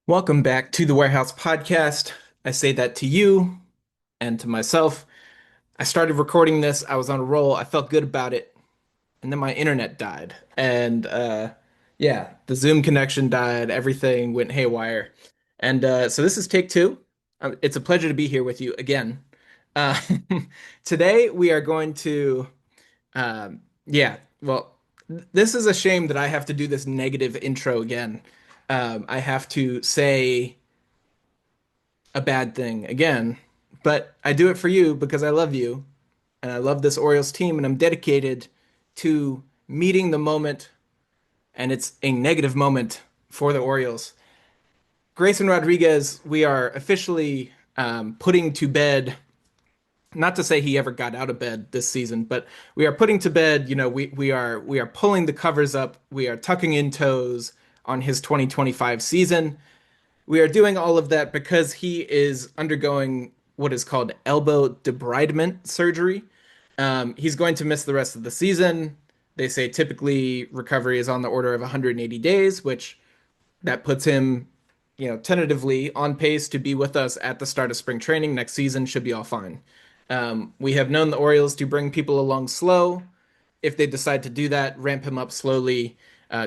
Welcome back to the Warehouse Podcast. I say that to you and to myself. I started recording this, I was on a roll, I felt good about it, and then my internet died. And yeah, the Zoom connection died, everything went haywire. And so this is take two. It's a pleasure to be here with you again. Uh, today we are going to, yeah, well, this is a shame that I have to do this negative intro again. I have to say a bad thing again, but I do it for you because I love you and I love this Orioles team and I'm dedicated to meeting the moment, and it's a negative moment for the Orioles. Grayson Rodriguez, we are officially putting to bed. Not to say he ever got out of bed this season, but we are putting to bed. We are pulling the covers up. We are tucking in toes on his 2025 season. We are doing all of that because he is undergoing what is called elbow debridement surgery. He's going to miss the rest of the season. They say typically recovery is on the order of 180 days, which that puts him, tentatively on pace to be with us at the start of spring training next season. Should be all fine. We have known the Orioles to bring people along slow. If they decide to do that, ramp him up slowly,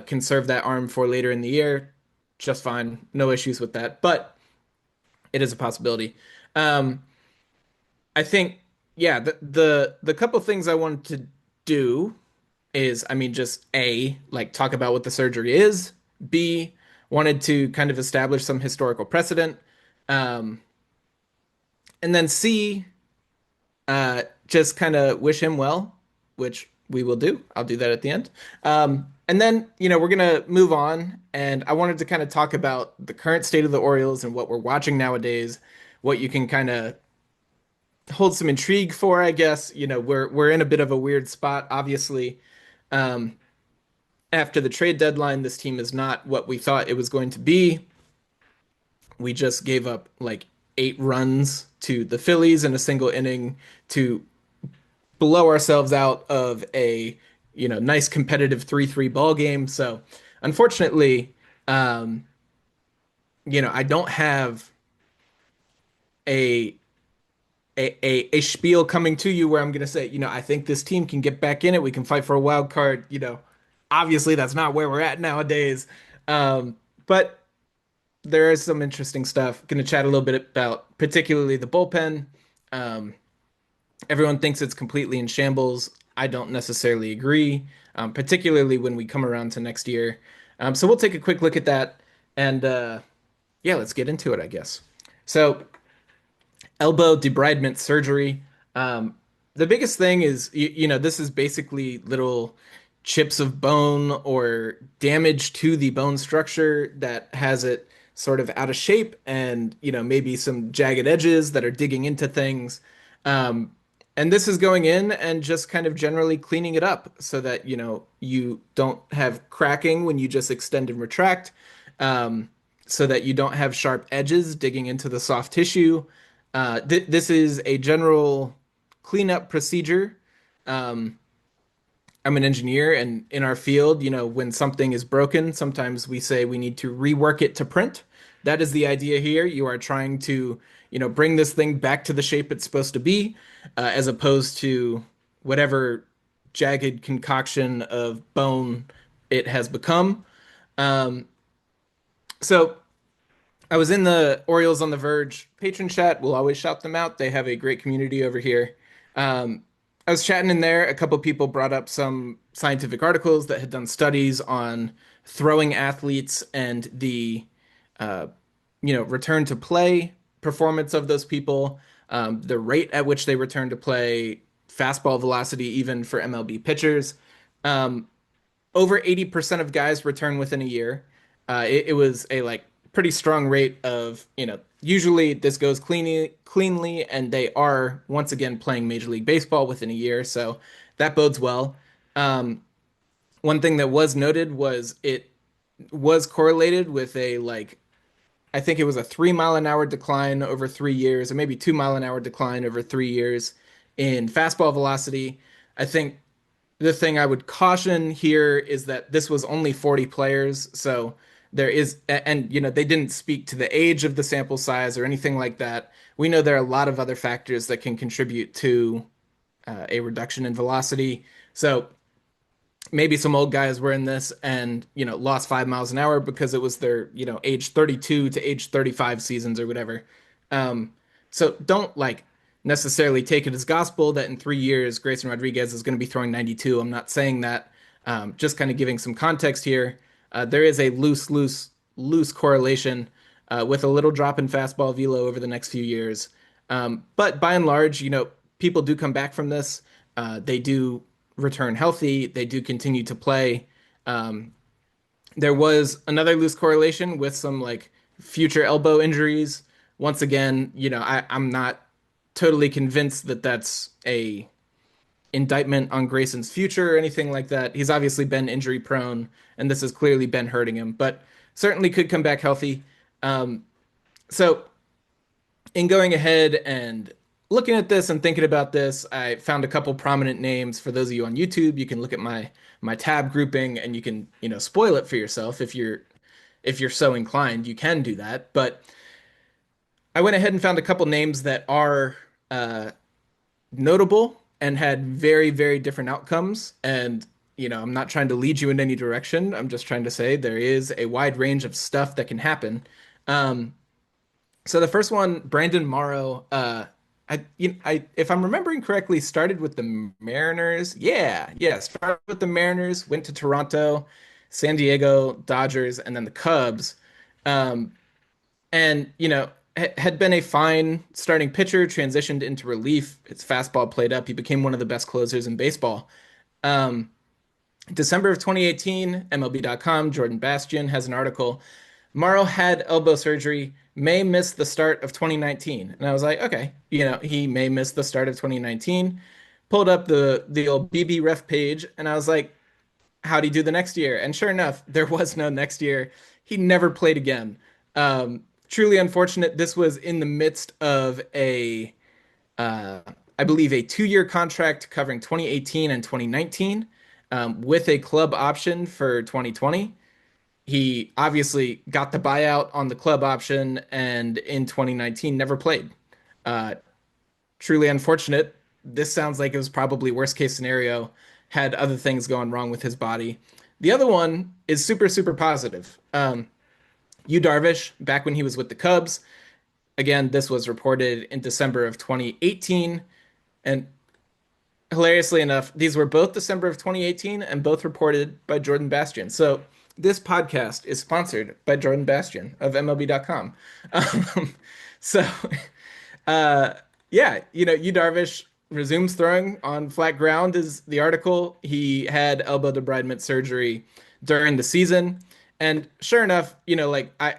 conserve that arm for later in the year, just fine. No issues with that. But it is a possibility. Um, I think, yeah, the couple things I wanted to do is, I mean, just A, like talk about what the surgery is. B, wanted to kind of establish some historical precedent. Um, and then C, just kind of wish him well, which we will do. I'll do that at the end. And then, we're gonna move on, and I wanted to kind of talk about the current state of the Orioles and what we're watching nowadays, what you can kind of hold some intrigue for, I guess. We're in a bit of a weird spot, obviously. Um, After the trade deadline, this team is not what we thought it was going to be. We just gave up like 8 runs to the Phillies in a single inning to blow ourselves out of a nice competitive 3-3 ball game. So unfortunately, um, I don't have a a spiel coming to you where I'm gonna say, I think this team can get back in it. We can fight for a wild card. Obviously that's not where we're at nowadays. But there is some interesting stuff. Going to chat a little bit about particularly the bullpen. Um, Everyone thinks it's completely in shambles. I don't necessarily agree, particularly when we come around to next year. So we'll take a quick look at that, and yeah, let's get into it, I guess. So elbow debridement surgery. Um, the biggest thing is, this is basically little chips of bone or damage to the bone structure that has it sort of out of shape, and, maybe some jagged edges that are digging into things. Um, and this is going in and just kind of generally cleaning it up so that, you don't have cracking when you just extend and retract, so that you don't have sharp edges digging into the soft tissue. This is a general cleanup procedure. Um, I'm an engineer, and in our field, when something is broken, sometimes we say we need to rework it to print. That is the idea here. You are trying to, bring this thing back to the shape it's supposed to be, as opposed to whatever jagged concoction of bone it has become. Um, so I was in the Orioles on the Verge patron chat. We'll always shout them out. They have a great community over here. Um, I was chatting in there. A couple people brought up some scientific articles that had done studies on throwing athletes and the, uh, return to play performance of those people, the rate at which they return to play, fastball velocity, even for MLB pitchers. Um, Over 80% of guys return within a year. It was a like pretty strong rate of, usually this goes cleanly, and they are once again playing Major League Baseball within a year, so that bodes well. Um, One thing that was noted was it was correlated with a like I think it was a 3 mile an hour decline over 3 years, or maybe 2 mile an hour decline over 3 years in fastball velocity. I think the thing I would caution here is that this was only 40 players, so there is, and they didn't speak to the age of the sample size or anything like that. We know there are a lot of other factors that can contribute to a reduction in velocity. So maybe some old guys were in this and lost 5 miles an hour because it was their age 32 to age 35 seasons or whatever. um so don't like necessarily take it as gospel that in 3 years Grayson Rodriguez is going to be throwing 92. I'm not saying that. Just kind of giving some context here. There is a loose correlation with a little drop in fastball velo over the next few years. But by and large, people do come back from this. They do return healthy. They do continue to play. Um, there was another loose correlation with some like future elbow injuries. Once again, I'm not totally convinced that that's a indictment on Grayson's future or anything like that. He's obviously been injury prone, and this has clearly been hurting him, but certainly could come back healthy. So in going ahead and looking at this and thinking about this, I found a couple prominent names. For those of you on YouTube, you can look at my tab grouping and you can, spoil it for yourself if you're so inclined, you can do that. But I went ahead and found a couple names that are notable and had very, very different outcomes. And, I'm not trying to lead you in any direction. I'm just trying to say there is a wide range of stuff that can happen. Um, so the first one, Brandon Morrow, if I'm remembering correctly, started with the Mariners. Yeah, yeah, started with the Mariners, went to Toronto, San Diego, Dodgers, and then the Cubs. Um, and had been a fine starting pitcher, transitioned into relief. His fastball played up. He became one of the best closers in baseball. Um, December of 2018, MLB.com, Jordan Bastian has an article. Morrow had elbow surgery, may miss the start of 2019. And I was like, okay, he may miss the start of 2019. Pulled up the old BB ref page, and I was like, how'd he do the next year? And sure enough, there was no next year. He never played again. Truly unfortunate. This was in the midst of uh, I believe, a 2-year contract covering 2018 and 2019, with a club option for 2020. He obviously got the buyout on the club option and in 2019 never played. Uh, Truly unfortunate. This sounds like it was probably worst case scenario, had other things going wrong with his body. The other one is super, super positive. Yu Darvish, back when he was with the Cubs, again, this was reported in December of 2018. And hilariously enough, these were both December of 2018 and both reported by Jordan Bastian. So this podcast is sponsored by Jordan Bastian of MLB.com. Um, so, uh, yeah, Yu Darvish resumes throwing on flat ground is the article. He had elbow debridement surgery during the season. And sure enough, I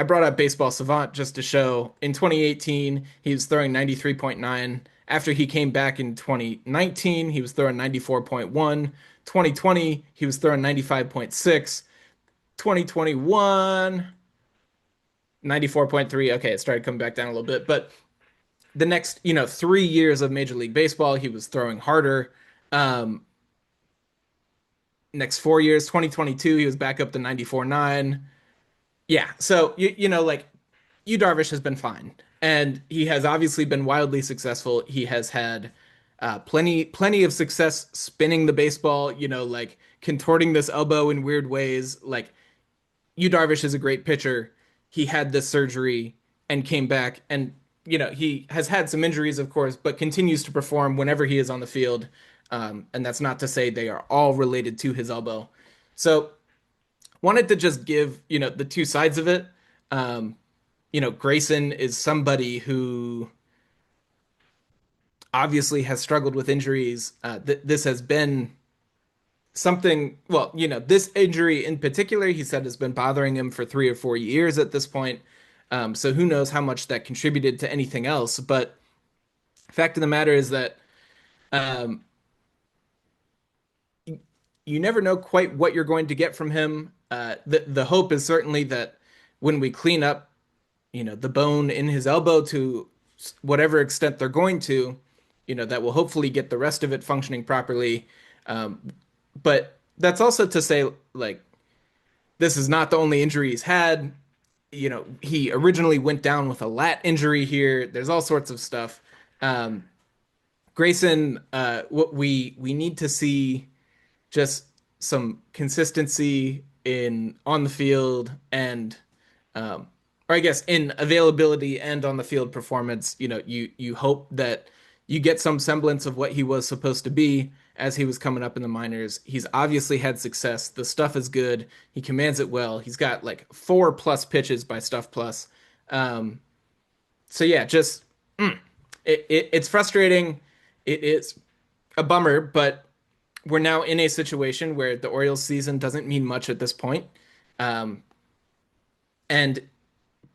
brought up Baseball Savant just to show in 2018 he was throwing 93.9. After he came back in 2019, he was throwing 94.1. 2020, he was throwing 95.6. 2021, 94.3. Okay, it started coming back down a little bit, but the next, 3 years of Major League Baseball, he was throwing harder. Um, Next 4 years, 2022, he was back up to 94.9. Yeah, so like Yu Darvish has been fine, and he has obviously been wildly successful. He has had plenty of success spinning the baseball, like contorting this elbow in weird ways. Like Yu Darvish is a great pitcher. He had this surgery and came back, and he has had some injuries, of course, but continues to perform whenever he is on the field. And that's not to say they are all related to his elbow. So wanted to just give the two sides of it. Um, Grayson is somebody who obviously has struggled with injuries. This has been something, well, this injury in particular, he said has been bothering him for 3 or 4 years at this point. So who knows how much that contributed to anything else. But fact of the matter is that um, you never know quite what you're going to get from him. The hope is certainly that when we clean up, the bone in his elbow to whatever extent they're going to, that will hopefully get the rest of it functioning properly. But that's also to say, like, this is not the only injury he's had. He originally went down with a lat injury here. There's all sorts of stuff. Um, Grayson, what we need to see just some consistency in on the field and um, or I guess in availability and on the field performance. You hope that you get some semblance of what he was supposed to be as he was coming up in the minors. He's obviously had success. The stuff is good. He commands it well. He's got like 4+ pitches by Stuff Plus. Um, so yeah, just it's frustrating. It is a bummer, but we're now in a situation where the Orioles season doesn't mean much at this point. Um, and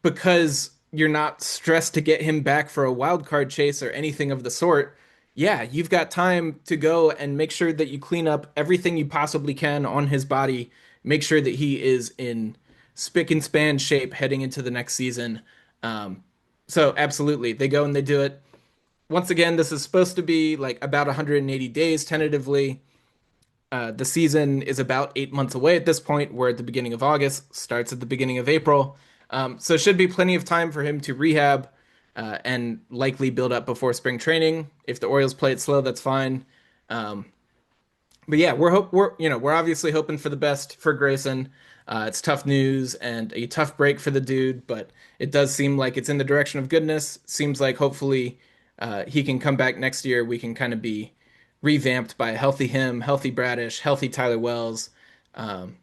because you're not stressed to get him back for a wild card chase or anything of the sort, yeah, you've got time to go and make sure that you clean up everything you possibly can on his body. Make sure that he is in spick and span shape heading into the next season. Um, so absolutely, they go and they do it. Once again, this is supposed to be like about 180 days tentatively. The season is about 8 months away at this point. We're at the beginning of August, starts at the beginning of April. So should be plenty of time for him to rehab and likely build up before spring training. If the Orioles play it slow, that's fine. Um, but yeah, we're obviously hoping for the best for Grayson. It's tough news and a tough break for the dude, but it does seem like it's in the direction of goodness. Seems like hopefully he can come back next year. We can kind of be revamped by a healthy him, healthy Bradish, healthy Tyler Wells, um,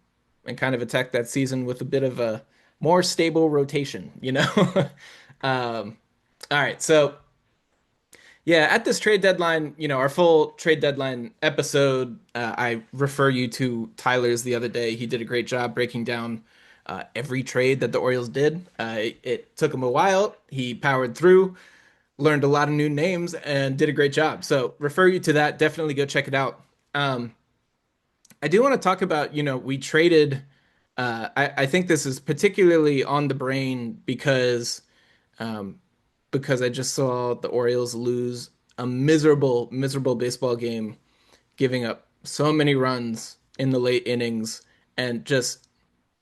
and kind of attack that season with a bit of a more stable rotation. um, all right, so yeah, at this trade deadline, our full trade deadline episode, I refer you to Tyler's the other day. He did a great job breaking down every trade that the Orioles did. It took him a while. He powered through, learned a lot of new names, and did a great job. So refer you to that. Definitely go check it out. Um, I do want to talk about, we traded. I think this is particularly on the brain um, because I just saw the Orioles lose a miserable, miserable baseball game, giving up so many runs in the late innings and just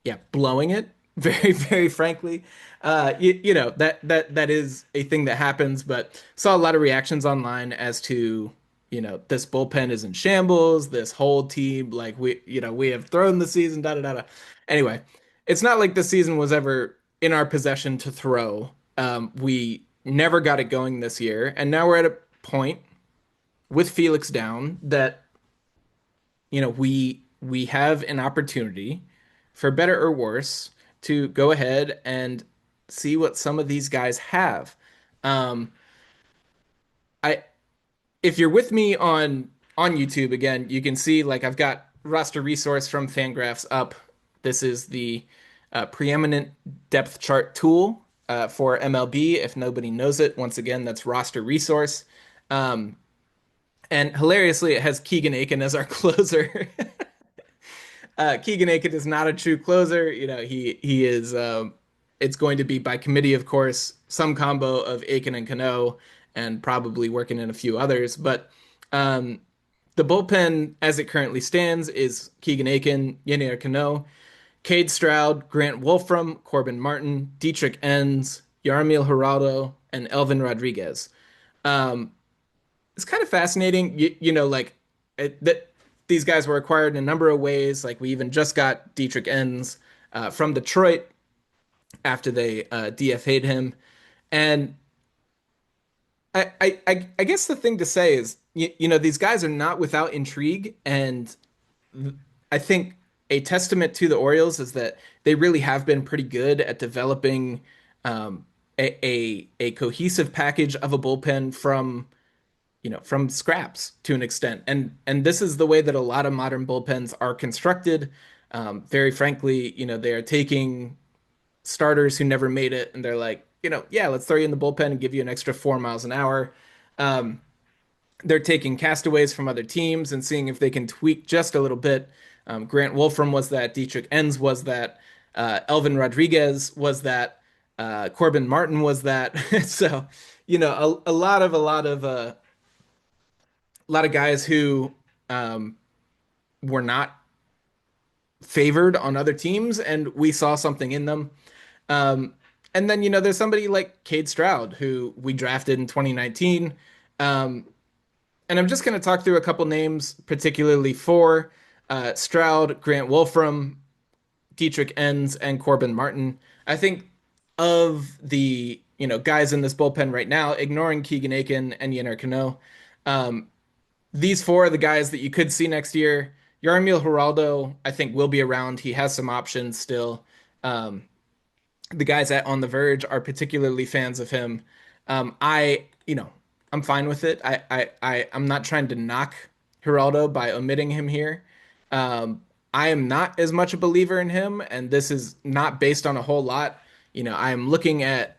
yeah, blowing it. Very, very frankly, that is a thing that happens. But saw a lot of reactions online as to this bullpen is in shambles. This whole team, like we have thrown the season. Da da da da. Anyway, it's not like the season was ever in our possession to throw. We never got it going this year, and now we're at a point with Felix down that we have an opportunity, for better or worse, to go ahead and see what some of these guys have. Um, I if you're with me on YouTube again, you can see like I've got roster resource from Fangraphs up. This is the preeminent depth chart tool for MLB. If nobody knows it, once again, that's roster resource. Um, and hilariously, it has Keegan Aiken as our closer. Keegan Aiken is not a true closer. He is. It's going to be by committee, of course, some combo of Aiken and Cano, and probably working in a few others. But um, the bullpen, as it currently stands, is Keegan Aiken, Yennier Cano, Kade Strowd, Grant Wolfram, Corbin Martin, Dietrich Enns, Yarmil Geraldo, and Elvin Rodriguez. Um, it's kind of fascinating. Like that these guys were acquired in a number of ways. Like we even just got Dietrich Enns from Detroit after they DFA'd him, and I guess the thing to say is these guys are not without intrigue, and I think a testament to the Orioles is that they really have been pretty good at developing a cohesive package of a bullpen from scraps to an extent. And this is the way that a lot of modern bullpens are constructed. Very frankly, they are taking starters who never made it, and they're like, yeah, let's throw you in the bullpen and give you an extra 4 miles an hour. Um, they're taking castaways from other teams and seeing if they can tweak just a little bit. Grant Wolfram was that. Dietrich Enns was that. Elvin Rodriguez was that. Corbin Martin was that. So, a lot of guys who were not favored on other teams, and we saw something in them. Um, and then, there's somebody like Kade Strowd, who we drafted in 2019. Um, and I'm just going to talk through a couple names, particularly for Stroud, Grant Wolfram, Dietrich Enns, and Corbin Martin. I think of the guys in this bullpen right now, ignoring Keegan Aiken and Yenner Cano, um, these four are the guys that you could see next year. Yarmil Geraldo, I think, will be around. He has some options still. Um, the guys at On the Verge are particularly fans of him. I'm fine with it. I'm not trying to knock Geraldo by omitting him here. Um, I am not as much a believer in him, and this is not based on a whole lot. I am looking at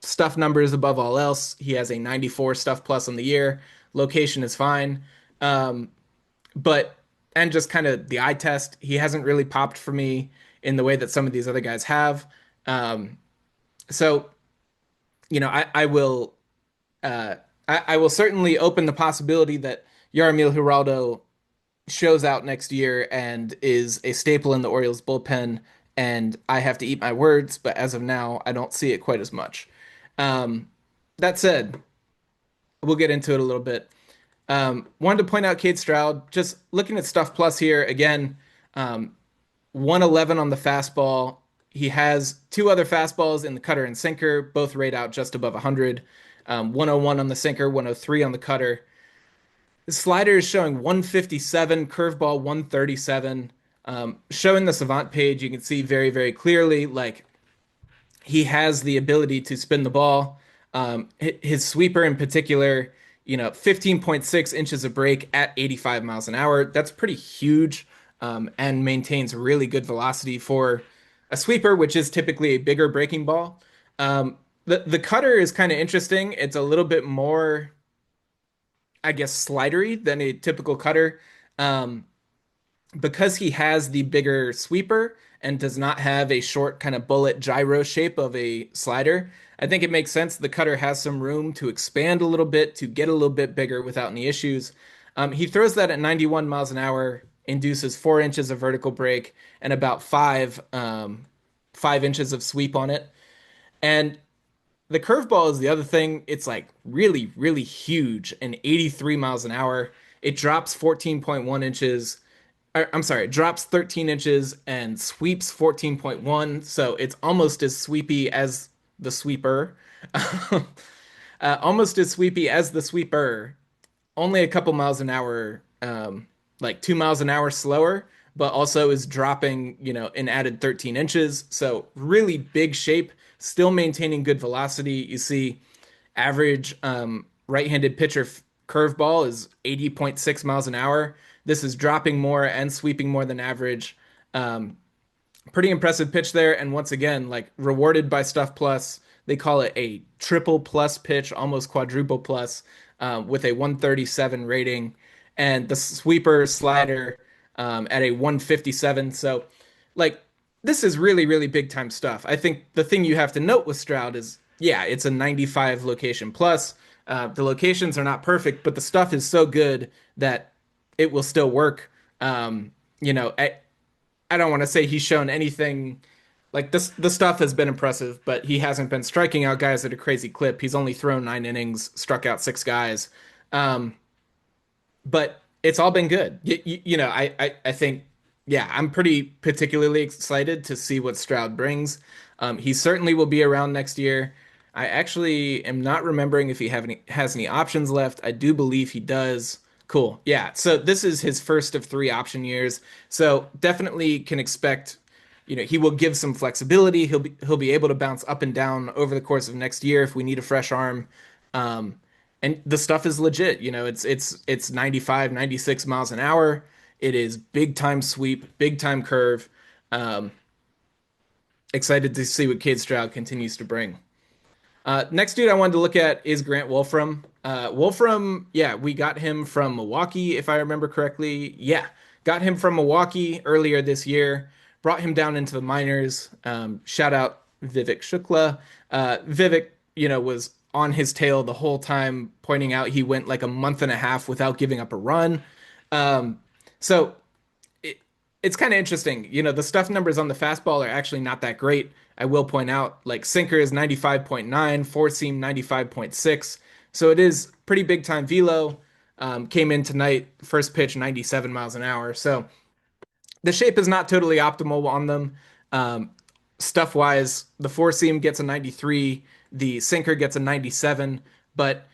stuff numbers above all else. He has a 94 stuff plus on the year. Location is fine. Um, but and just kind of the eye test, he hasn't really popped for me in the way that some of these other guys have. Um, so I will uh, I will certainly open the possibility that Yarmil Geraldo shows out next year and is a staple in the Orioles bullpen, and I have to eat my words. But as of now, I don't see it quite as much. Um, that said, we'll get into it a little bit. Wanted to point out Kate Stroud, just looking at stuff plus here again, 111 on the fastball. He has two other fastballs in the cutter and sinker, both rate out just above 100. 101 on the sinker, 103 on the cutter. The slider is showing 157, curveball 137. Showing the Savant page, you can see very, very clearly, like he has the ability to spin the ball. His sweeper in particular, 15.6 inches of break at 85 miles an hour. That's pretty huge, and maintains really good velocity for a sweeper, which is typically a bigger breaking ball. The cutter is kind of interesting. It's a little bit more, I guess, slidery than a typical cutter. Um, because he has the bigger sweeper and does not have a short kind of bullet gyro shape of a slider, I think it makes sense the cutter has some room to expand a little bit, to get a little bit bigger without any issues. He throws that at 91 miles an hour, induces 4 inches of vertical break and about 5 inches of sweep on it. And the curveball is the other thing. It's like really, really huge and 83 miles an hour. It drops 14.1 inches. I'm sorry, it drops 13 inches and sweeps 14.1. So it's almost as sweepy as the sweeper. Almost as sweepy as the sweeper. Only a couple miles an hour, like 2 miles an hour slower, but also is dropping, an added 13 inches. So really big shape, still maintaining good velocity. You see, average right-handed pitcher curveball is 80.6 miles an hour. This is dropping more and sweeping more than average. Um, Pretty impressive pitch there. And once again, like rewarded by Stuff Plus. They call it a triple plus pitch, almost quadruple plus, with a 137 rating, and the sweeper slider at a 157. So, like, this is really, really big time stuff. I think the thing you have to note with Stroud is, yeah, it's a 95 location plus. The locations are not perfect, but the stuff is so good that it will still work. I don't want to say he's shown anything like this. The stuff has been impressive, but he hasn't been striking out guys at a crazy clip. He's only thrown 9 innings, struck out six guys. Um, but it's all been good. I think, yeah, I'm pretty particularly excited to see what Stroud brings. He certainly will be around next year. I actually am not remembering if he has any options left. I do believe he does. Cool. Yeah. So this is his first of three option years. So definitely can expect, he will give some flexibility. He'll be able to bounce up and down over the course of next year if we need a fresh arm. Um, and the stuff is legit. It's 95, 96 miles an hour. It is big time sweep, big time curve. Um, Excited to see what Cade Stroud continues to bring. Next dude I wanted to look at is Grant Wolfram. Wolfram, yeah, we got him from Milwaukee, if I remember correctly. Yeah, got him from Milwaukee earlier this year. Brought him down into the minors. Shout out Vivek Shukla. Vivek, was on his tail the whole time, pointing out he went like a month and a half without giving up a run. Um, so it, it's kind of interesting. The stuff numbers on the fastball are actually not that great. I will point out, like sinker is 95.9, four seam 95.6. So it is pretty big time velo. Came in tonight, first pitch 97 miles an hour. So the shape is not totally optimal on them. Um, Stuff wise, the four seam gets a 93, the sinker gets a 97, but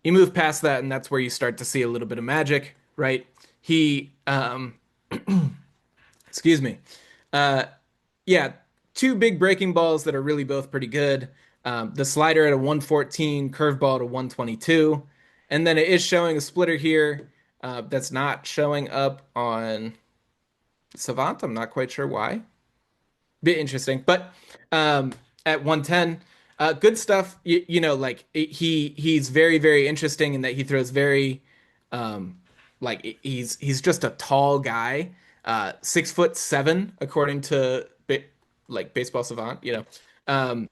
you move past that, and that's where you start to see a little bit of magic, right? He, excuse me, uh, yeah, two big breaking balls that are really both pretty good. The slider at a 114, curveball at a 122, and then it is showing a splitter here that's not showing up on Savant. I'm not quite sure why. Bit interesting, but um, at 110, good stuff. Like he's very very interesting in that he throws very like he's just a tall guy, 6'7" according to like Baseball Savant. Um,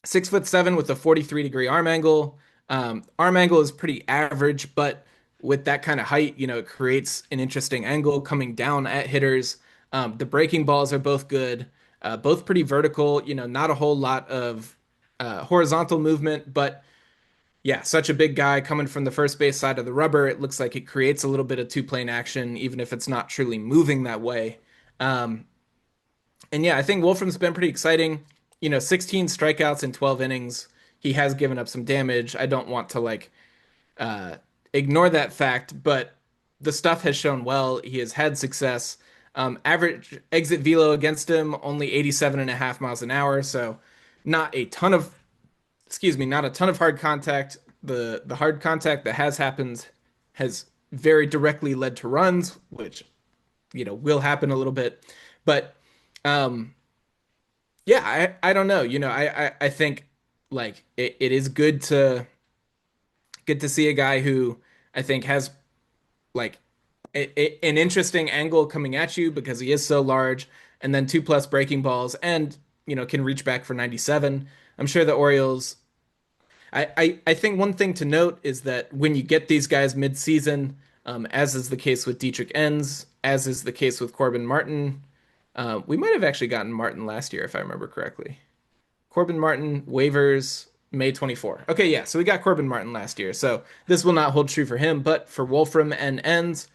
6'7" with a 43-degree arm angle. Arm angle is pretty average, but with that kind of height, it creates an interesting angle coming down at hitters. The breaking balls are both good, both pretty vertical. Not a whole lot of horizontal movement, but yeah, such a big guy coming from the first base side of the rubber. It looks like it creates a little bit of two-plane action, even if it's not truly moving that way. Um, and yeah, I think Wolfram's been pretty exciting. 16 strikeouts in 12 innings. He has given up some damage. I don't want to like uh, ignore that fact, but the stuff has shown well. He has had success. Average exit velo against him only 87 and a half miles an hour, so not a ton of not a ton of hard contact. The hard contact that has happened has very directly led to runs, which will happen a little bit. But um yeah, I don't know. I think like it is good to see a guy who I think has like an interesting angle coming at you because he is so large, and then two plus breaking balls, and can reach back for 97. I'm sure the Orioles. I think one thing to note is that when you get these guys mid-season, as is the case with Dietrich Enns, as is the case with Corbin Martin, we might have actually gotten Martin last year if I remember correctly. Corbin Martin waivers May 24. Okay, yeah, so we got Corbin Martin last year. So this will not hold true for him, but for Wolfram and Enns,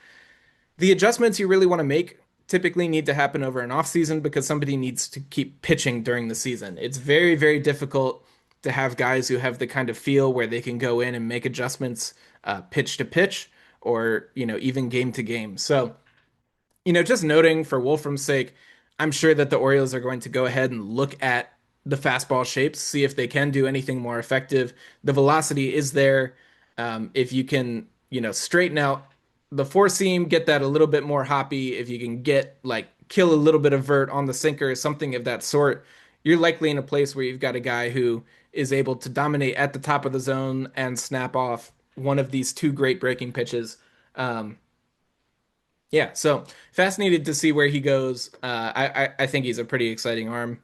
the adjustments you really want to make typically need to happen over an off season because somebody needs to keep pitching during the season. It's very, very difficult to have guys who have the kind of feel where they can go in and make adjustments pitch to pitch or, even game to game. So just noting for Wolfram's sake, I'm sure that the Orioles are going to go ahead and look at the fastball shapes, see if they can do anything more effective. The velocity is there. If you can, straighten out the four seam, get that a little bit more hoppy. If you can get like kill a little bit of vert on the sinker, something of that sort, you're likely in a place where you've got a guy who is able to dominate at the top of the zone and snap off one of these two great breaking pitches. Um, yeah, so fascinated to see where he goes. I think he's a pretty exciting arm.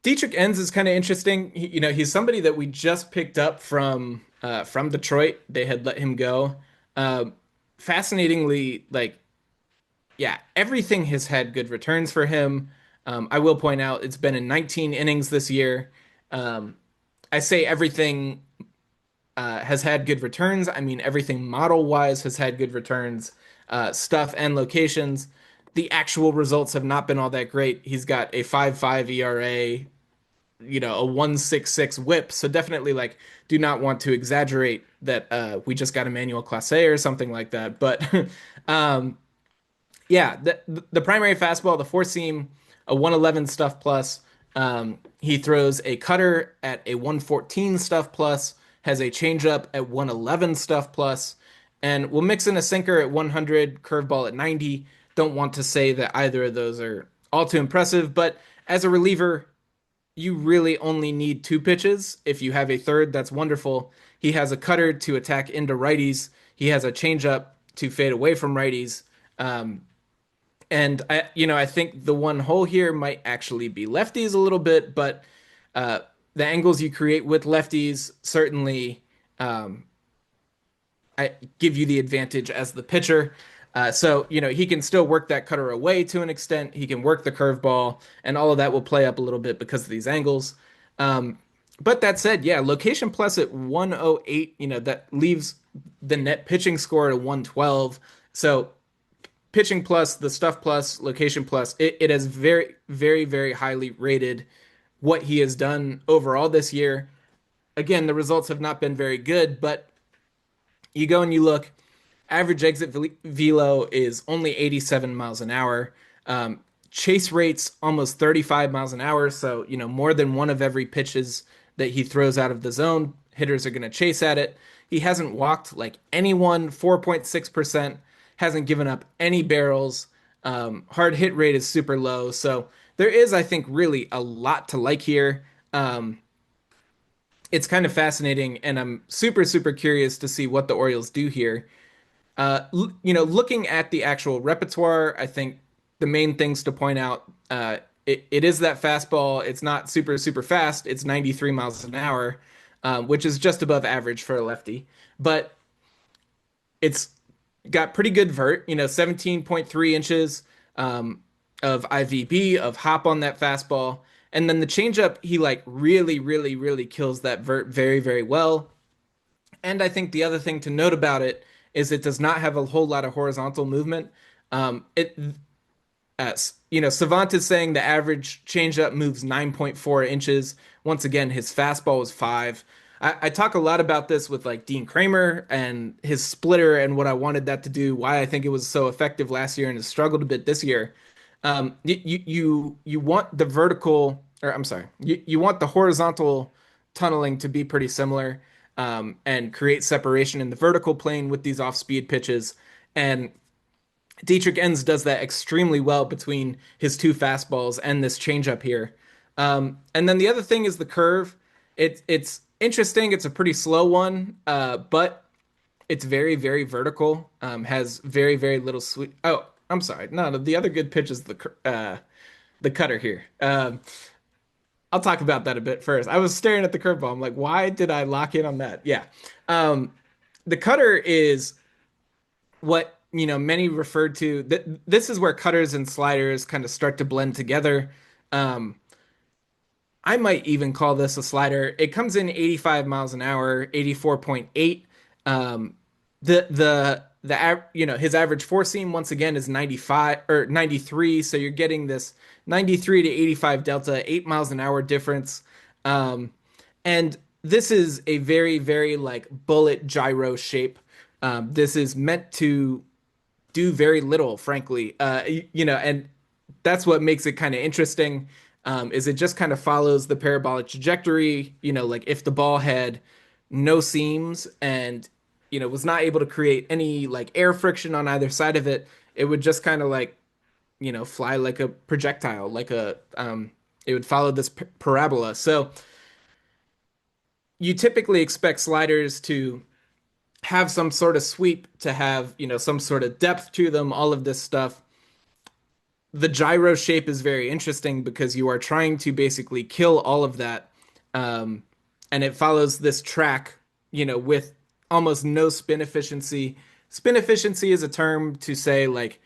Dietrich Enns is kind of interesting. He's somebody that we just picked up from Detroit. They had let him go. Um, Fascinatingly, like yeah, everything has had good returns for him. I will point out it's been in 19 innings this year. Um, I say everything has had good returns. I mean, everything model wise has had good returns, stuff and locations. The actual results have not been all that great. He's got a 5.5 ERA, a 1.66 whip. So definitely like do not want to exaggerate that we just got Emmanuel Clase or something like that. But um, yeah, the primary fastball, the four seam, a 111 stuff plus. He throws a cutter at a 114 stuff plus, has a changeup at 111 stuff plus, and we'll mix in a sinker at 100, curveball at 90. Don't want to say that either of those are all too impressive, but as a reliever, you really only need two pitches. If you have a third, that's wonderful. He has a cutter to attack into righties. He has a changeup to fade away from righties. And I think the one hole here might actually be lefties a little bit, but uh, the angles you create with lefties certainly um, give you the advantage as the pitcher. So, he can still work that cutter away to an extent. He can work the curveball, and all of that will play up a little bit because of these angles. Um, but that said, yeah, location plus at 108, that leaves the net pitching score at 112. So pitching plus, the stuff plus, location plus, it has very, very, very highly rated what he has done overall this year. Again, the results have not been very good, but you go and you look, average exit velo is only 87 miles an hour. Um, Chase rates almost 35 miles an hour. So, more than one of every pitches that he throws out of the zone, hitters are going to chase at it. He hasn't walked like anyone, 4.6%, hasn't given up any barrels. Hard hit rate is super low. So, there is, I think, really a lot to like here. It's kind of fascinating, and I'm super, super curious to see what the Orioles do here. Looking at the actual repertoire, I think the main things to point out, it is that fastball. It's not super, super fast. It's 93 miles an hour, which is just above average for a lefty. But it's got pretty good vert, 17.3 inches of IVB, of hop on that fastball. And then the changeup, he like really, really, really kills that vert very, very well. And I think the other thing to note about it is it does not have a whole lot of horizontal movement. It Savant is saying the average changeup moves 9.4 inches. Once again, his fastball is 5. I talk a lot about this with like Dean Kramer and his splitter and what I wanted that to do, why I think it was so effective last year and has struggled a bit this year. You want the vertical, or I'm sorry, you want the horizontal tunneling to be pretty similar, and create separation in the vertical plane with these off-speed pitches. And Dietrich Enns does that extremely well between his two fastballs and this changeup here. And then the other thing is the curve. It's interesting. It's a pretty slow one, but it's very, very vertical. Has very, very little sweep. Oh, I'm sorry. No, the other good pitch is the cutter here. I'll talk about that a bit first. I was staring at the curveball. I'm like, why did I lock in on that? Yeah. Um, the cutter is what, many referred to. This is where cutters and sliders kind of start to blend together. Um, I might even call this a slider. It comes in 85 miles an hour, 84.8. Um, his average four seam once again is 95 or 93, so you're getting this 93 to 85 delta, 8 miles an hour difference. Um, and this is a very, very like bullet gyro shape. This is meant to do very little, frankly. And that's what makes it kind of interesting. Is it just kind of follows the parabolic trajectory? Like if the ball had no seams and was not able to create any like air friction on either side of it, it would just kind of like fly like a projectile, like it would follow this parabola. So you typically expect sliders to have some sort of sweep, to have some sort of depth to them, all of this stuff. The gyro shape is very interesting because you are trying to basically kill all of that. Um, and it follows this track, with almost no spin efficiency. Spin efficiency is a term to say like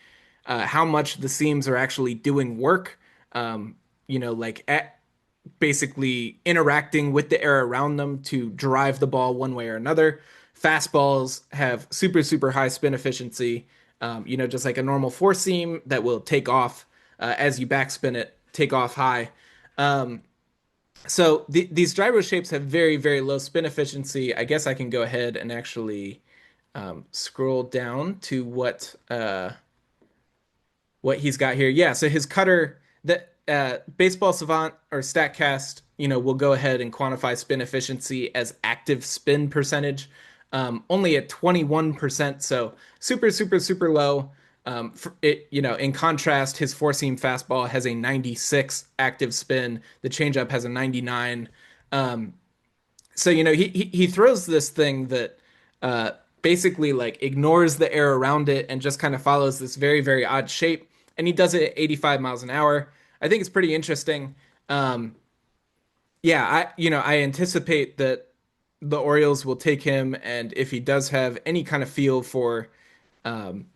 how much the seams are actually doing work. Like basically interacting with the air around them to drive the ball one way or another. Fastballs have super, super high spin efficiency, just like a normal four seam that will take off as you backspin it, take off high. So these gyro shapes have very, very low spin efficiency. I guess I can go ahead and actually scroll down to what he's got here. Yeah, so his cutter, that Baseball Savant or Statcast, will go ahead and quantify spin efficiency as active spin percentage, only at 21%, so super, super, super low. In contrast, his four seam fastball has a 96 active spin. The changeup has a 99. So he throws this thing that basically like ignores the air around it and just kind of follows this very, very odd shape, and he does it at 85 miles an hour. I think it's pretty interesting. Yeah, I anticipate that the Orioles will take him, and if he does have any kind of feel for um,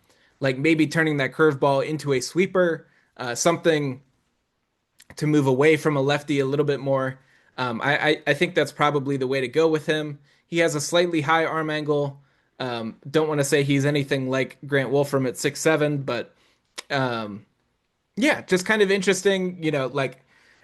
like maybe turning that curveball into a sweeper, something to move away from a lefty a little bit more. I think that's probably the way to go with him. He has a slightly high arm angle. Don't want to say he's anything like Grant Wolfram at 6'7", but um, yeah, just kind of interesting. Like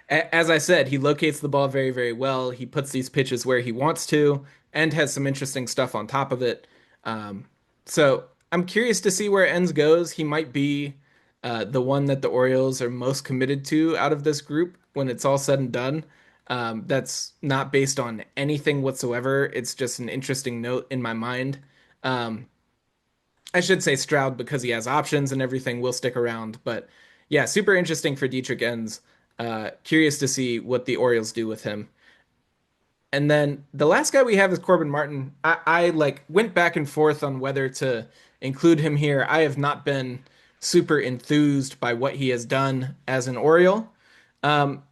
as I said, he locates the ball very, very well. He puts these pitches where he wants to, and has some interesting stuff on top of it. Um, so I'm curious to see where Enns goes. He might be the one that the Orioles are most committed to out of this group when it's all said and done. That's not based on anything whatsoever. It's just an interesting note in my mind. Um, I should say Stroud because he has options and everything will stick around. But yeah, super interesting for Dietrich Enns. Curious to see what the Orioles do with him. And then the last guy we have is Corbin Martin. I like went back and forth on whether to include him here. I have not been super enthused by what he has done as an Oriole. Um,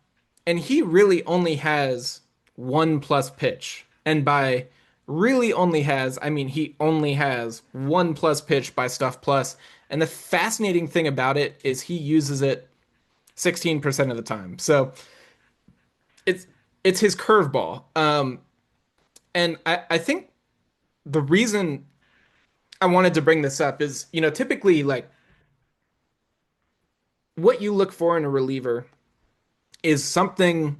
and he really only has one plus pitch. And by really only has, I mean he only has one plus pitch by Stuff Plus. And the fascinating thing about it is he uses it 16% of the time. So it's it's his curveball. And I think the reason I wanted to bring this up is, typically like what you look for in a reliever is something,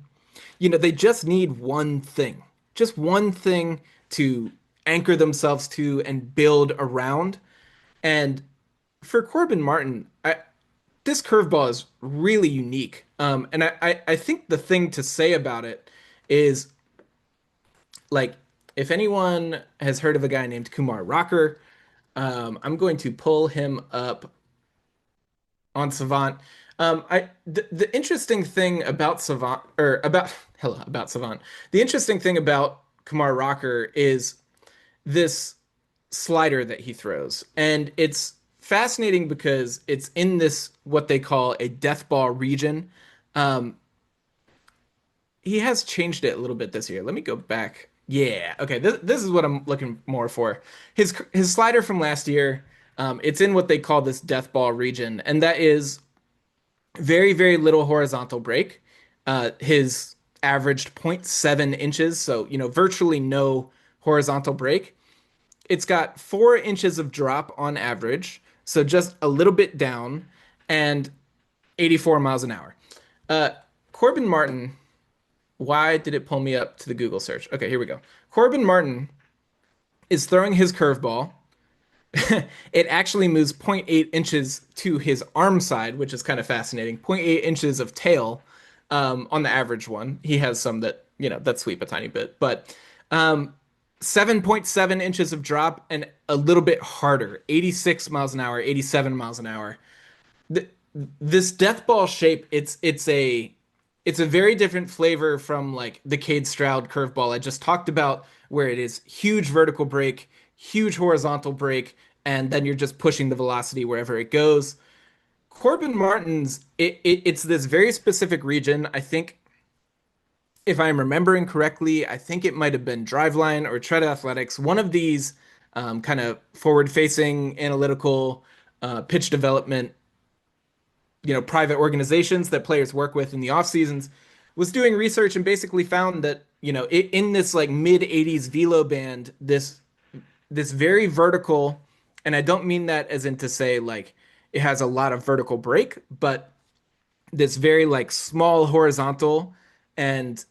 they just need just one thing to anchor themselves to and build around. And for Corbin Martin, this curveball is really unique. And I think the thing to say about it is like, if anyone has heard of a guy named Kumar Rocker, I'm going to pull him up on Savant. The interesting thing about Savant or about hello about Savant, the interesting thing about Kumar Rocker is this slider that he throws, and it's fascinating because it's in this what they call a death ball region. Um, he has changed it a little bit this year. Let me go back. Yeah, okay. This is what I'm looking more for. His slider from last year. It's in what they call this death ball region, and that is very, very little horizontal break. His averaged zero point 0.7 inches, so virtually no horizontal break. It's got 4 inches of drop on average, so just a little bit down, and 84 miles an hour. Uh, Corbin Martin, why did it pull me up to the Google search? Okay, here we go. Corbin Martin is throwing his curveball. It actually moves zero point 0.8 inches to his arm side, which is kind of fascinating. Zero point 0.8 inches of tail on the average one. He has some that, that sweep a tiny bit, but 7.7 inches of drop and a little bit harder, 86 miles an hour, 87 miles an hour. Th this death ball shape, it's a very different flavor from like the Kade Strowd curveball I just talked about, where it is huge vertical break, huge horizontal break, and then you're just pushing the velocity wherever it goes. Corbin Martin's it's this very specific region. I think if I'm remembering correctly, I think it might have been Driveline or Tread Athletics, one of these kind of forward-facing analytical pitch development, private organizations that players work with in the off seasons, was doing research and basically found that, in this like mid 80s velo band, this very vertical, and I don't mean that as in to say like it has a lot of vertical break, but this very like small horizontal and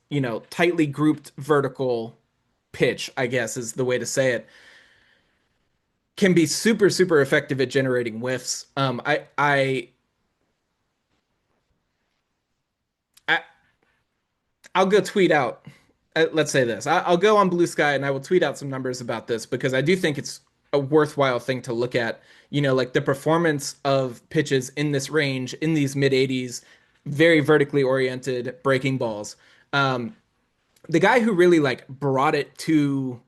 tightly grouped vertical pitch, I guess is the way to say it, can be super super effective at generating whiffs. I I'll go tweet out. Let's say this. I'll go on Blue Sky and I will tweet out some numbers about this because I do think it's a worthwhile thing to look at. Like the performance of pitches in this range, in these mid 80s, very vertically oriented breaking balls. Um, the guy who really like brought it to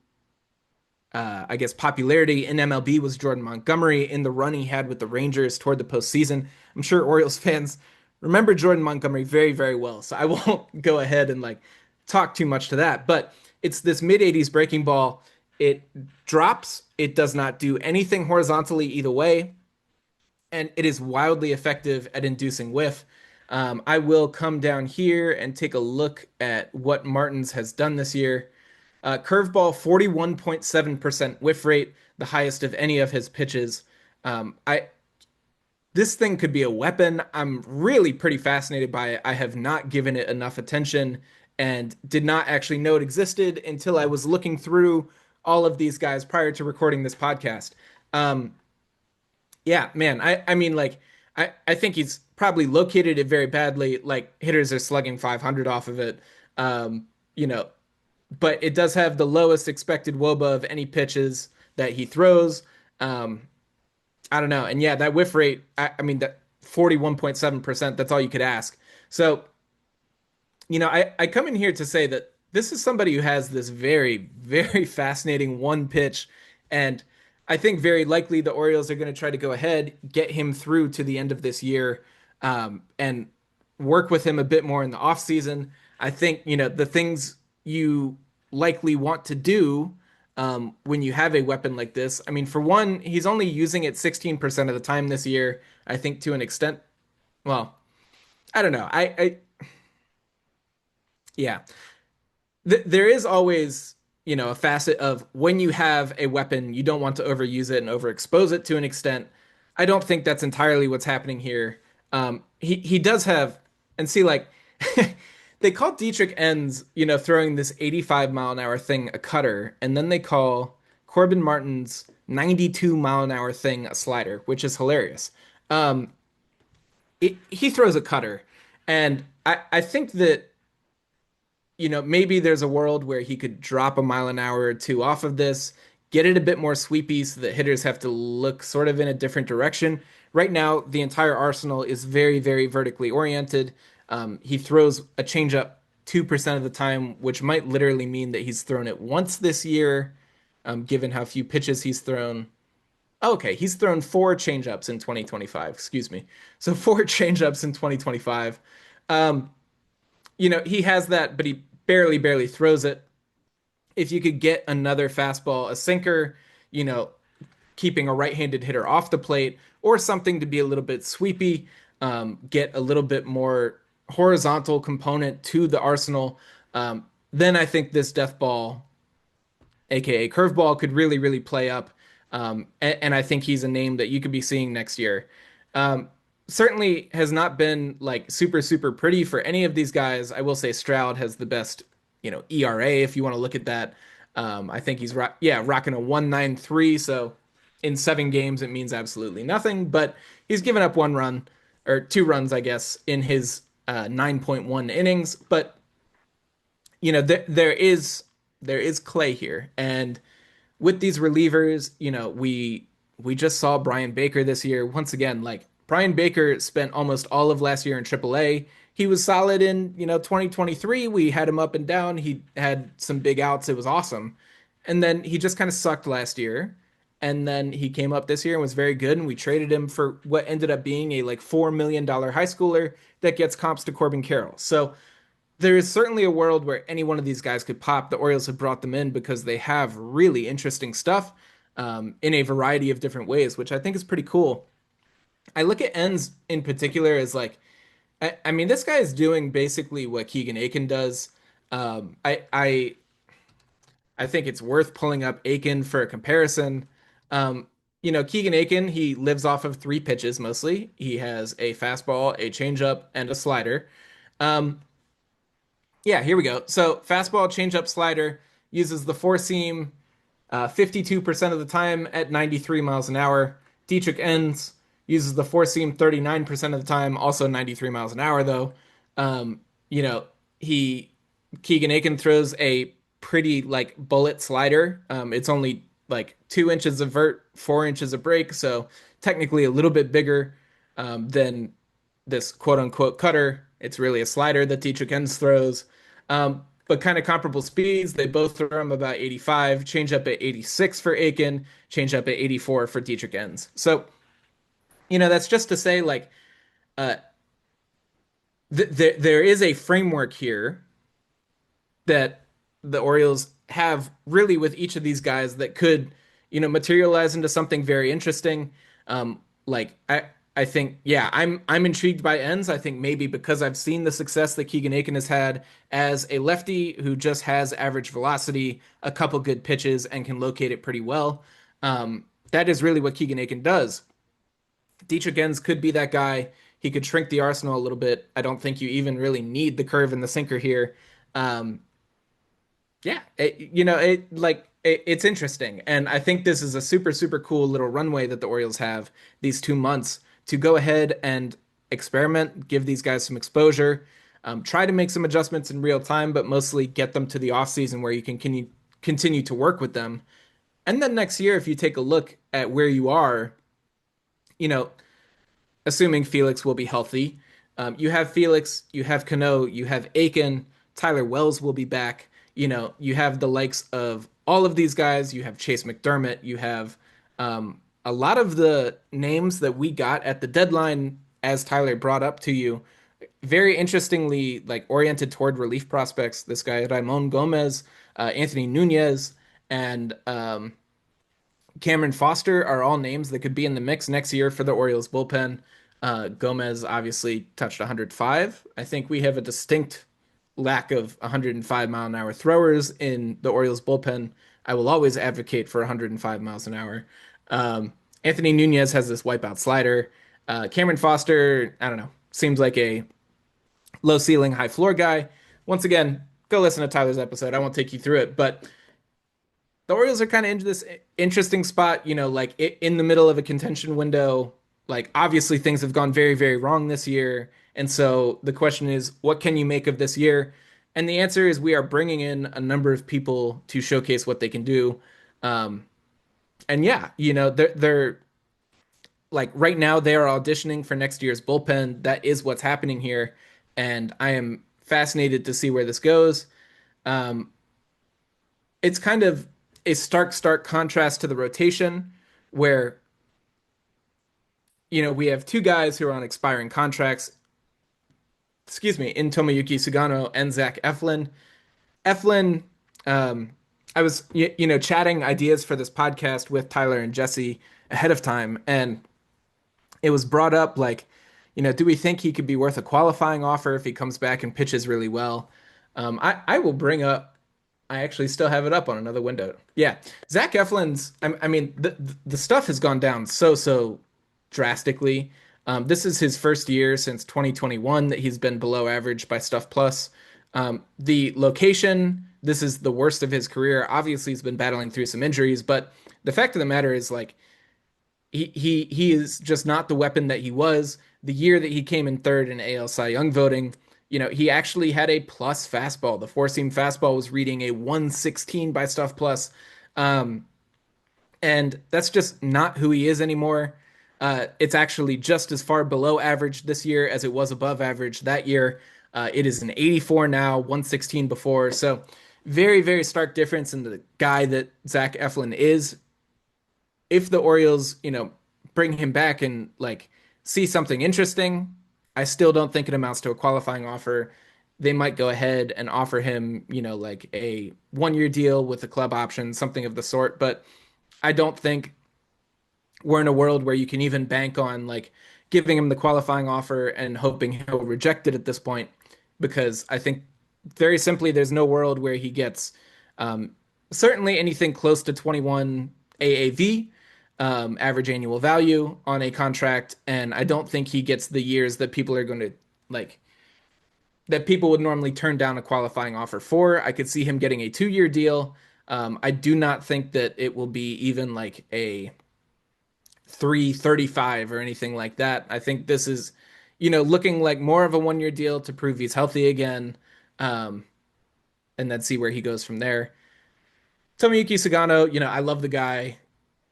I guess, popularity in MLB was Jordan Montgomery in the run he had with the Rangers toward the postseason. I'm sure Orioles fans remember Jordan Montgomery very, very well, so I won't go ahead and like talk too much to that. But it's this mid 80s breaking ball. It drops. It does not do anything horizontally either way. and it is wildly effective at inducing whiff. I will come down here and take a look at what Martins has done this year. Curveball, 41.7% whiff rate, the highest of any of his pitches. I This thing could be a weapon. I'm really pretty fascinated by it. I have not given it enough attention and did not actually know it existed until I was looking through all of these guys prior to recording this podcast. Um, yeah, man. I mean, like, I think he's probably located it very badly. Like, hitters are slugging 500 off of it. Um, you know, but it does have the lowest expected WOBA of any pitches that he throws. Um, I don't know. And yeah, that whiff rate, I mean, that 41.7%, that's all you could ask. So, I come in here to say that this is somebody who has this very, very fascinating one pitch. And I think very likely the Orioles are going to try to go ahead, get him through to the end of this year, and work with him a bit more in the offseason. I think, the things you likely want to do when you have a weapon like this. I mean, for one, he's only using it 16% of the time this year. I think to an extent, well, I don't know. Yeah. There is always, a facet of when you have a weapon, you don't want to overuse it and overexpose it to an extent. I don't think that's entirely what's happening here. He does have, and see, like, they call Dietrich Enns, throwing this 85 mile an hour thing a cutter, and then they call Corbin Martin's 92 mile an hour thing a slider, which is hilarious. Um, he throws a cutter, and I think that maybe there's a world where he could drop a mile an hour or two off of this, get it a bit more sweepy so that hitters have to look sort of in a different direction. Right now, the entire arsenal is very, very vertically oriented. He throws a changeup 2% of the time, which might literally mean that he's thrown it once this year, given how few pitches he's thrown. Okay, he's thrown four changeups in 2025, excuse me. So four changeups in 2025. Um, he has that, but he barely, barely throws it. If you could get another fastball, a sinker, you know, keeping a right-handed hitter off the plate, or something to be a little bit sweepy, get a little bit more horizontal component to the arsenal, then I think this death ball, aka curveball, could really, really play up. And I think he's a name that you could be seeing next year. Um, Certainly has not been like super, super pretty for any of these guys. I will say Stroud has the best, ERA if you want to look at that. I think he's rocking a 1.93. So in 7 games, it means absolutely nothing. But he's given up 1 run or 2 runs, I guess, in his 9.1 innings. But there is clay here, and with these relievers, we just saw Brian Baker this year. Once again, like Brian Baker spent almost all of last year in AAA. He was solid in, 2023. We had him up and down. He had some big outs. It was awesome. And then he just kind of sucked last year. And then he came up this year and was very good. And we traded him for what ended up being a like $4 million high schooler that gets comps to Corbin Carroll. So there is certainly a world where any one of these guys could pop. The Orioles have brought them in because they have really interesting stuff in a variety of different ways, which I think is pretty cool. I look at Enns in particular as like, I mean, this guy is doing basically what Keegan Aiken does. I think it's worth pulling up Aiken for a comparison. Keegan Aiken, he lives off of 3 pitches mostly. He has a fastball, a changeup, and a slider. Um, Yeah, here we go. So fastball, changeup, slider uses the four seam 52% of the time at 93 miles an hour. Dietrich Enns uses the four seam 39% of the time, also 93 miles an hour though. Um, you know, he Keegan Aiken throws a pretty like bullet slider. It's only like 2 inches of vert, 4 inches of break, so technically a little bit bigger than this quote unquote cutter. It's really a slider that Dietrich Enns throws. But kind of comparable speeds. They both throw them about 85, change up at 86 for Aiken, change up at 84 for Dietrich Enns. So, that's just to say, like, uh, there is a framework here that the Orioles have really with each of these guys that could, materialize into something very interesting. Like, I think, yeah, I'm intrigued by Enns. I think maybe because I've seen the success that Keegan Aiken has had as a lefty who just has average velocity, a couple good pitches, and can locate it pretty well. That is really what Keegan Aiken does. Dietrich Enns could be that guy. He could shrink the arsenal a little bit. I don't think you even really need the curve and the sinker here. Um, yeah, it's interesting, and I think this is a super super cool little runway that the Orioles have these 2 months to go ahead and experiment, give these guys some exposure, try to make some adjustments in real time, but mostly get them to the offseason where you can continue to work with them. And then next year, if you take a look at where you are, you know, assuming Felix will be healthy. You have Felix, you have Cano, you have Aiken, Tyler Wells will be back. You have the likes of all of these guys. You have Chase McDermott. You have a lot of the names that we got at the deadline, as Tyler brought up to you. Very interestingly, like oriented toward relief prospects. This guy Ramon Gomez, Anthony Nunez, and Cameron Foster are all names that could be in the mix next year for the Orioles bullpen. Gomez obviously touched 105. I think we have a distinct lack of 105-mile-an-hour throwers in the Orioles bullpen. I will always advocate for 105 miles an hour. Anthony Nunez has this wipeout slider. Cameron Foster, I don't know, seems like a low ceiling, high floor guy. Once again, go listen to Tyler's episode. I won't take you through it, but the Orioles are kind of into this interesting spot, like in the middle of a contention window. Like obviously things have gone very, very wrong this year. And so the question is, what can you make of this year? And the answer is we are bringing in a number of people to showcase what they can do. Um, and yeah, they're like right now they are auditioning for next year's bullpen. That is what's happening here. And I am fascinated to see where this goes. Um, it's kind of a stark contrast to the rotation where we have two guys who are on expiring contracts, excuse me, in Tomoyuki Sugano and Zach Eflin. Eflin, um, I was chatting ideas for this podcast with Tyler and Jesse ahead of time, and it was brought up like, do we think he could be worth a qualifying offer if he comes back and pitches really well? I will bring up. I actually still have it up on another window. Yeah, Zach Eflin's. I mean, the stuff has gone down so drastically. This is his first year since 2021 that he's been below average by Stuff Plus. The location. This is the worst of his career. Obviously, he's been battling through some injuries, but the fact of the matter is, like, he is just not the weapon that he was the year that he came in third in AL Cy Young voting. He actually had a plus fastball. The four seam fastball was reading a 116 by Stuff Plus. Um, and that's just not who he is anymore. It's actually just as far below average this year as it was above average that year. It is an 84 now, 116 before. So very, very stark difference in the guy that Zach Eflin is. If the Orioles, bring him back and like see something interesting, I still don't think it amounts to a qualifying offer. They might go ahead and offer him, like a 1 year deal with a club option, something of the sort. But I don't think we're in a world where you can even bank on like giving him the qualifying offer and hoping he'll reject it at this point, because I think very simply there's no world where he gets um, certainly anything close to 21 AAV, average annual value on a contract, and I don't think he gets the years that people are going to like that people would normally turn down a qualifying offer for. I could see him getting a 2 year deal. I do not think that it will be even like a 335 or anything like that. I think this is, looking like more of a 1 year deal to prove he's healthy again, um, and then see where he goes from there. Tomoyuki Sugano, I love the guy.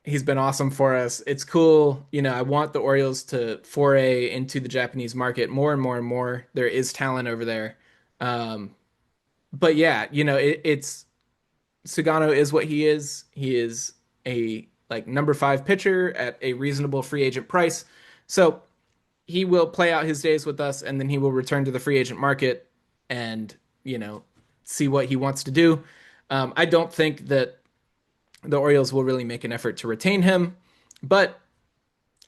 He's been awesome for us. It's cool. I want the Orioles to foray into the Japanese market more and more and more. There is talent over there. Um, but yeah, it's Sugano is what he is. He is a like number five pitcher at a reasonable free agent price. So he will play out his days with us, and then he will return to the free agent market and see what he wants to do. I don't think that the Orioles will really make an effort to retain him, but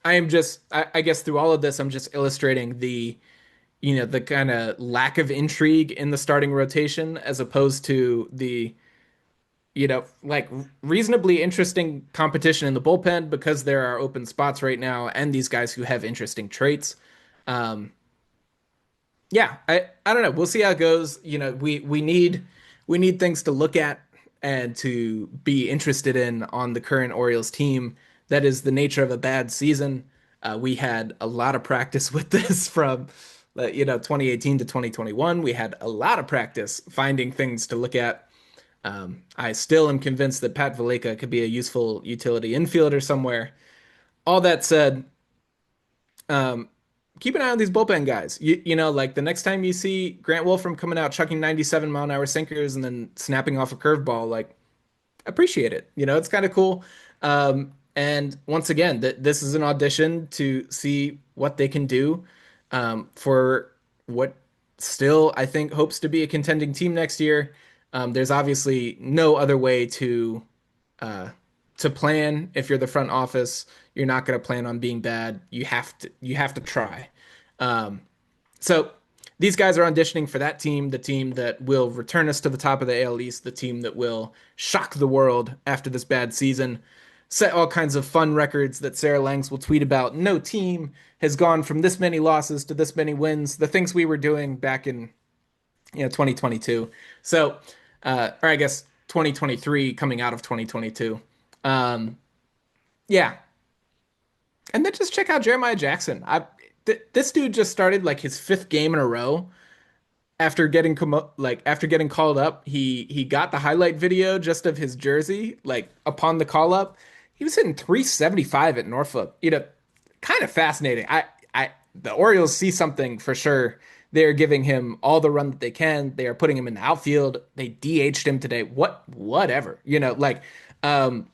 I am just, I guess through all of this, I'm just illustrating the kind of lack of intrigue in the starting rotation as opposed to like reasonably interesting competition in the bullpen because there are open spots right now and these guys who have interesting traits. Um, yeah, I don't know. We'll see how it goes. We need things to look at and to be interested in on the current Orioles team. That is the nature of a bad season. We had a lot of practice with this from 2018 to 2021. We had a lot of practice finding things to look at. I still am convinced that Pat Valleca could be a useful utility infielder somewhere. All that said, um, keep an eye on these bullpen guys. Like the next time you see Grant Wolfram coming out chucking 97-mile-an-hour sinkers and then snapping off a curveball, like appreciate it. It's kind of cool. And once again, this is an audition to see what they can do for what still I think hopes to be a contending team next year. There's obviously no other way uh, to plan if you're the front office. You're not going to plan on being bad. You have to try. Um, so these guys are auditioning for that team, the team that will return us to the top of the AL East, the team that will shock the world after this bad season, set all kinds of fun records that Sarah Langs will tweet about. No team has gone from this many losses to this many wins, the things we were doing back in 2022. So, or I guess 2023 coming out of 2022. Um, yeah, and then just check out Jeremiah Jackson. This dude just started like his fifth game in a row after getting called up. He got the highlight video just of his jersey like upon the call up. He was hitting 375 at Norfolk. Kind of fascinating. The Orioles see something for sure. They're giving him all the run that they can. They are putting him in the outfield. They DH'd him today. Whatever. Um,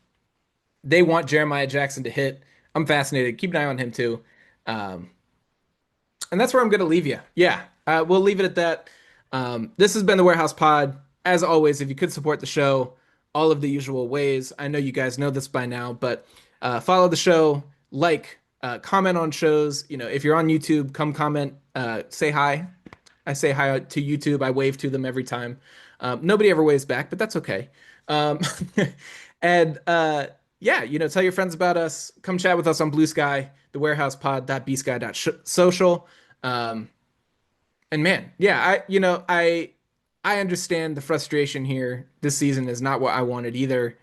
they want Jeremiah Jackson to hit. I'm fascinated. Keep an eye on him too. Um, and that's where I'm going to leave you. Yeah, we'll leave it at that. This has been the Warehouse Pod. As always, if you could support the show, all of the usual ways. I know you guys know this by now, but follow the show, comment on shows. If you're on YouTube, come comment, say hi. I say hi to YouTube. I wave to them every time. Nobody ever waves back, but that's okay. Um, and yeah, tell your friends about us. Come chat with us on Blue Sky, the warehousepod.bsky.social. Um, and man, yeah, I understand the frustration here. This season is not what I wanted either.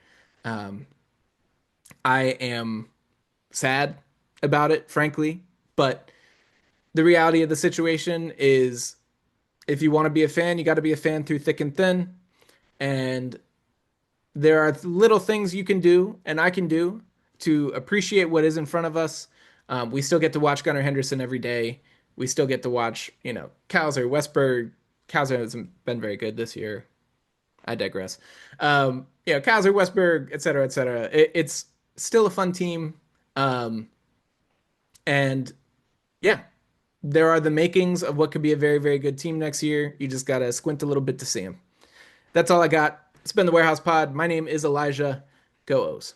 Um, I am sad about it, frankly, but the reality of the situation is if you want to be a fan, you got to be a fan through thick and thin. And there are little things you can do and I can do to appreciate what is in front of us. We still get to watch Gunnar Henderson every day. We still get to watch, Kowser, Westberg. Kowser hasn't been very good this year. I digress. Kowser, Westberg, et cetera, et cetera. It's still a fun team. Um, and yeah, there are the makings of what could be a very, very good team next year. You just got to squint a little bit to see them. That's all I got. It's been the Warehouse Pod. My name is Elijah. Go O's.